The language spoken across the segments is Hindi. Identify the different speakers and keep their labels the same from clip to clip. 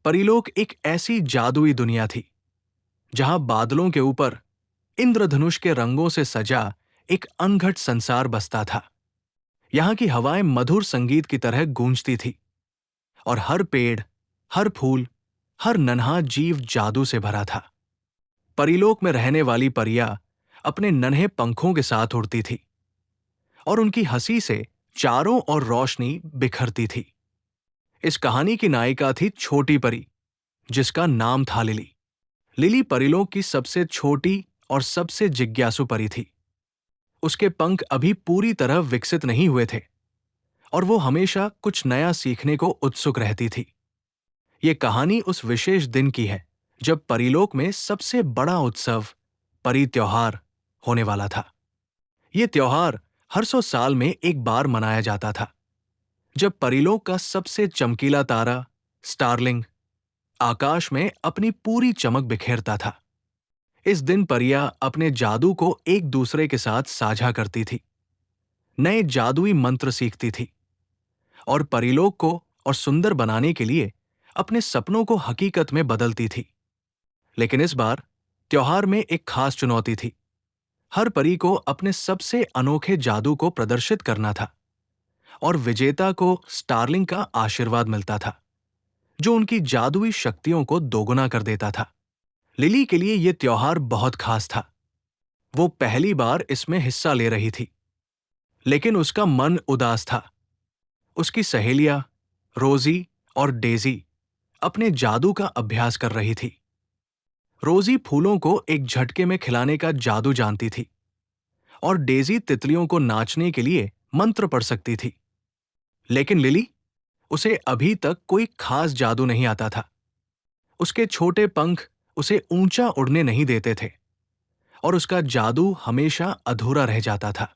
Speaker 1: परीलोक एक ऐसी जादुई दुनिया थी जहां बादलों के ऊपर इंद्रधनुष के रंगों से सजा एक अनघट संसार बसता था। यहां की हवाएं मधुर संगीत की तरह गूंजती थी और हर पेड़, हर फूल, हर नन्हा जीव जादू से भरा था। परीलोक में रहने वाली परियां अपने नन्हे पंखों के साथ उड़ती थी और उनकी हंसी से चारों ओर रोशनी बिखरती थी। इस कहानी की नायिका थी छोटी परी, जिसका नाम था लिली। लिली परीलोक की सबसे छोटी और सबसे जिज्ञासु परी थी। उसके पंख अभी पूरी तरह विकसित नहीं हुए थे और वो हमेशा कुछ नया सीखने को उत्सुक रहती थी। ये कहानी उस विशेष दिन की है जब परीलोक में सबसे बड़ा उत्सव, परी त्योहार, होने वाला था। ये त्योहार हर 100 साल में एक बार मनाया जाता था, जब परीलोक का सबसे चमकीला तारा, स्टारलिंग, आकाश में अपनी पूरी चमक बिखेरता था। इस दिन परियां अपने जादू को एक दूसरे के साथ साझा करती थी, नए जादुई मंत्र सीखती थी और परीलोक को और सुंदर बनाने के लिए अपने सपनों को हकीकत में बदलती थी। लेकिन इस बार त्योहार में एक खास चुनौती थी। हर परी को अपने सबसे अनोखे जादू को प्रदर्शित करना था और विजेता को स्टारलिंग का आशीर्वाद मिलता था, जो उनकी जादुई शक्तियों को दोगुना कर देता था। लिली के लिए यह त्योहार बहुत खास था। वो पहली बार इसमें हिस्सा ले रही थी, लेकिन उसका मन उदास था। उसकी सहेलियां रोजी और डेजी अपने जादू का अभ्यास कर रही थी। रोजी फूलों को एक झटके में खिलाने का जादू जानती थी और डेजी तितलियों को नाचने के लिए मंत्र पढ़ सकती थी। लेकिन लिली, उसे अभी तक कोई खास जादू नहीं आता था। उसके छोटे पंख उसे ऊंचा उड़ने नहीं देते थे और उसका जादू हमेशा अधूरा रह जाता था।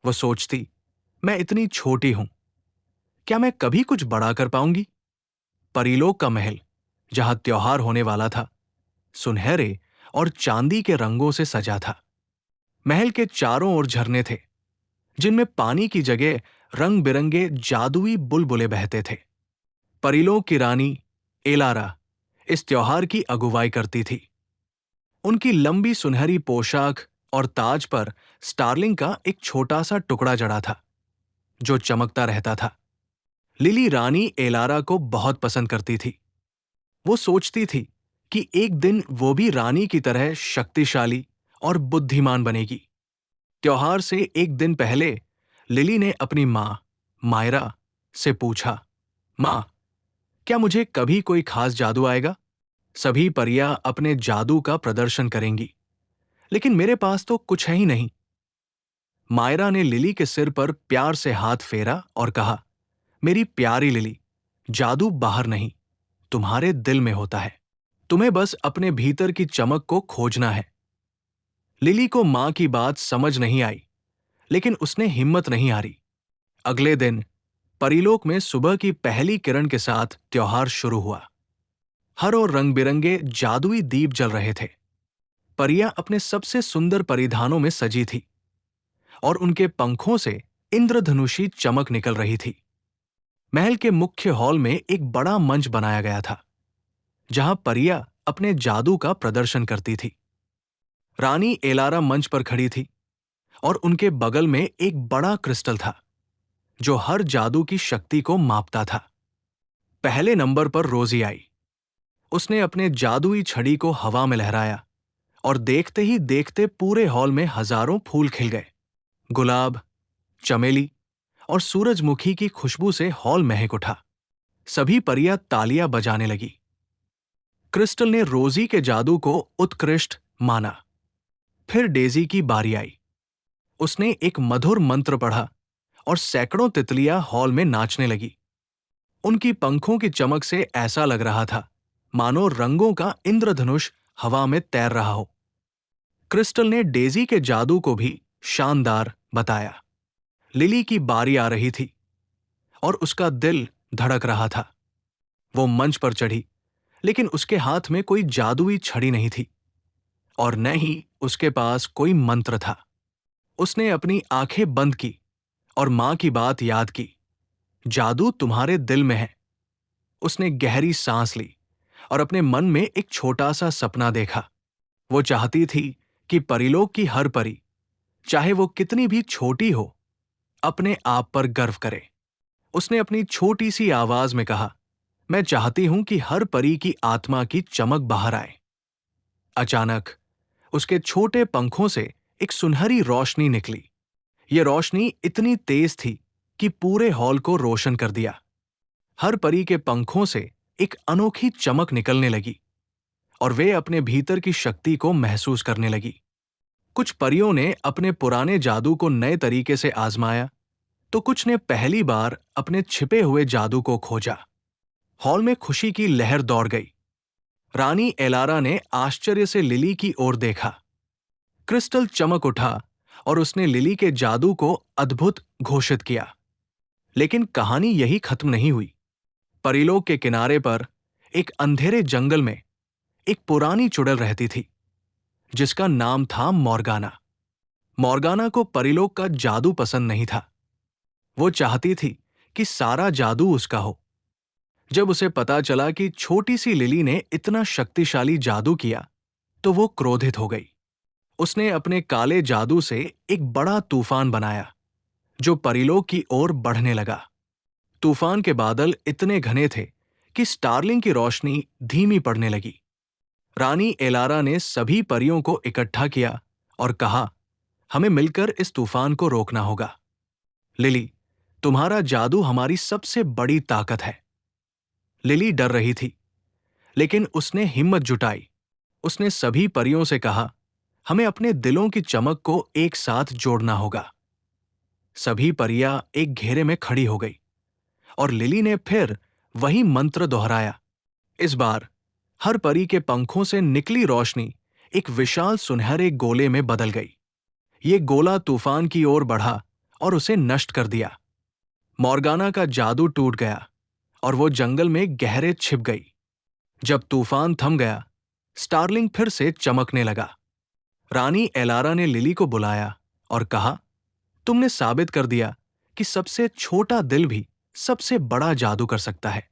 Speaker 1: वो सोचती, मैं इतनी छोटी हूं, क्या मैं कभी कुछ बड़ा कर पाऊंगी? परीलोक का महल, जहां त्योहार होने वाला था, सुनहरे और चांदी के रंगों से सजा था। महल के चारों ओर झरने थे, जिनमें पानी की जगह रंग बिरंगे जादुई बुलबुले बहते थे। परीलोक की रानी एलारा इस त्योहार की अगुवाई करती थी। उनकी लंबी सुनहरी पोशाक और ताज पर स्टारलिंग का एक छोटा सा टुकड़ा जड़ा था, जो चमकता रहता था। लिली रानी एलारा को बहुत पसंद करती थी। वो सोचती थी कि एक दिन वो भी रानी की तरह शक्तिशाली और बुद्धिमान बनेगी। त्योहार से एक दिन पहले लिली ने अपनी मां मायरा से पूछा, मां, क्या मुझे कभी कोई खास जादू आएगा? सभी परियां अपने जादू का प्रदर्शन करेंगी, लेकिन मेरे पास तो कुछ है ही नहीं। मायरा ने लिली के सिर पर प्यार से हाथ फेरा और कहा, मेरी प्यारी लिली, जादू बाहर नहीं, तुम्हारे दिल में होता है। तुम्हें बस अपने भीतर की चमक को खोजना है। लिली को मां की बात समझ नहीं आई, लेकिन उसने हिम्मत नहीं हारी। अगले दिन परीलोक में सुबह की पहली किरण के साथ त्योहार शुरू हुआ। हर ओर रंग बिरंगे जादुई दीप जल रहे थे। परियां अपने सबसे सुंदर परिधानों में सजी थी और उनके पंखों से इंद्रधनुषी चमक निकल रही थी। महल के मुख्य हॉल में एक बड़ा मंच बनाया गया था, जहां परियां अपने जादू का प्रदर्शन करती थी। रानी एलारा मंच पर खड़ी थी और उनके बगल में एक बड़ा क्रिस्टल था, जो हर जादू की शक्ति को मापता था। पहले नंबर पर रोजी आई। उसने अपने जादुई छड़ी को हवा में लहराया और देखते ही देखते पूरे हॉल में हजारों फूल खिल गए। गुलाब, चमेली और सूरजमुखी की खुशबू से हॉल महक उठा। सभी परियां तालियां बजाने लगी। क्रिस्टल ने रोजी के जादू को उत्कृष्ट माना। फिर डेजी की बारी आई। उसने एक मधुर मंत्र पढ़ा और सैकड़ों तितलियां हॉल में नाचने लगी। उनकी पंखों की चमक से ऐसा लग रहा था मानो रंगों का इंद्रधनुष हवा में तैर रहा हो। क्रिस्टल ने डेजी के जादू को भी शानदार बताया। लिली की बारी आ रही थी और उसका दिल धड़क रहा था। वो मंच पर चढ़ी, लेकिन उसके हाथ में कोई जादुई छड़ी नहीं थी और न ही उसके पास कोई मंत्र था। उसने अपनी आंखें बंद की और मां की बात याद की, जादू तुम्हारे दिल में है। उसने गहरी सांस ली और अपने मन में एक छोटा सा सपना देखा। वो चाहती थी कि परीलोक की हर परी, चाहे वो कितनी भी छोटी हो, अपने आप पर गर्व करे। उसने अपनी छोटी सी आवाज में कहा, मैं चाहती हूं कि हर परी की आत्मा की चमक बाहर आए। अचानक उसके छोटे पंखों से एक सुनहरी रोशनी निकली। यह रोशनी इतनी तेज थी कि पूरे हॉल को रोशन कर दिया। हर परी के पंखों से एक अनोखी चमक निकलने लगी और वे अपने भीतर की शक्ति को महसूस करने लगी। कुछ परियों ने अपने पुराने जादू को नए तरीके से आजमाया, तो कुछ ने पहली बार अपने छिपे हुए जादू को खोजा। हॉल में खुशी की लहर दौड़ गई। रानी एलारा ने आश्चर्य से लिली की ओर देखा। क्रिस्टल चमक उठा और उसने लिली के जादू को अद्भुत घोषित किया। लेकिन कहानी यही खत्म नहीं हुई। परीलोक के किनारे पर एक अंधेरे जंगल में एक पुरानी चुड़ैल रहती थी, जिसका नाम था मॉर्गाना। मॉर्गाना को परीलोक का जादू पसंद नहीं था। वो चाहती थी कि सारा जादू उसका हो। जब उसे पता चला कि छोटी सी लिली ने इतना शक्तिशाली जादू किया, तो वो क्रोधित हो गई। उसने अपने काले जादू से एक बड़ा तूफान बनाया, जो परीलोक की ओर बढ़ने लगा। तूफान के बादल इतने घने थे कि स्टारलिंग की रोशनी धीमी पड़ने लगी। रानी एलारा ने सभी परियों को इकट्ठा किया और कहा, हमें मिलकर इस तूफान को रोकना होगा। लिली, तुम्हारा जादू हमारी सबसे बड़ी ताकत है। लिली डर रही थी, लेकिन उसने हिम्मत जुटाई। उसने सभी परियों से कहा, हमें अपने दिलों की चमक को एक साथ जोड़ना होगा। सभी परियां एक घेरे में खड़ी हो गई और लिली ने फिर वही मंत्र दोहराया। इस बार हर परी के पंखों से निकली रोशनी एक विशाल सुनहरे गोले में बदल गई। ये गोला तूफान की ओर बढ़ा और उसे नष्ट कर दिया। मॉर्गाना का जादू टूट गया और वो जंगल में गहरे छिप गई। जब तूफान थम गया, स्टारलिंग फिर से चमकने लगा। रानी एलारा ने लिली को बुलाया और कहा, तुमने साबित कर दिया कि सबसे छोटा दिल भी सबसे बड़ा जादू कर सकता है।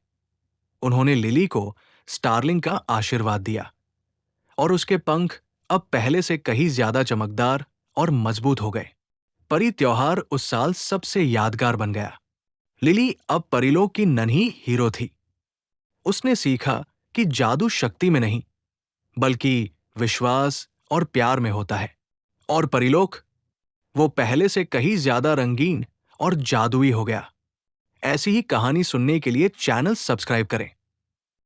Speaker 1: उन्होंने लिली को स्टारलिंग का आशीर्वाद दिया और उसके पंख अब पहले से कहीं ज्यादा चमकदार और मजबूत हो गए। परी त्योहार उस साल सबसे यादगार बन गया। लिली अब परीलोक की नन्ही हीरो थी। उसने सीखा कि जादू शक्ति में नहीं, बल्कि विश्वास और प्यार में होता है। और परीलोक, वो पहले से कहीं ज्यादा रंगीन और जादुई हो गया। ऐसी ही कहानी सुनने के लिए चैनल सब्सक्राइब करें।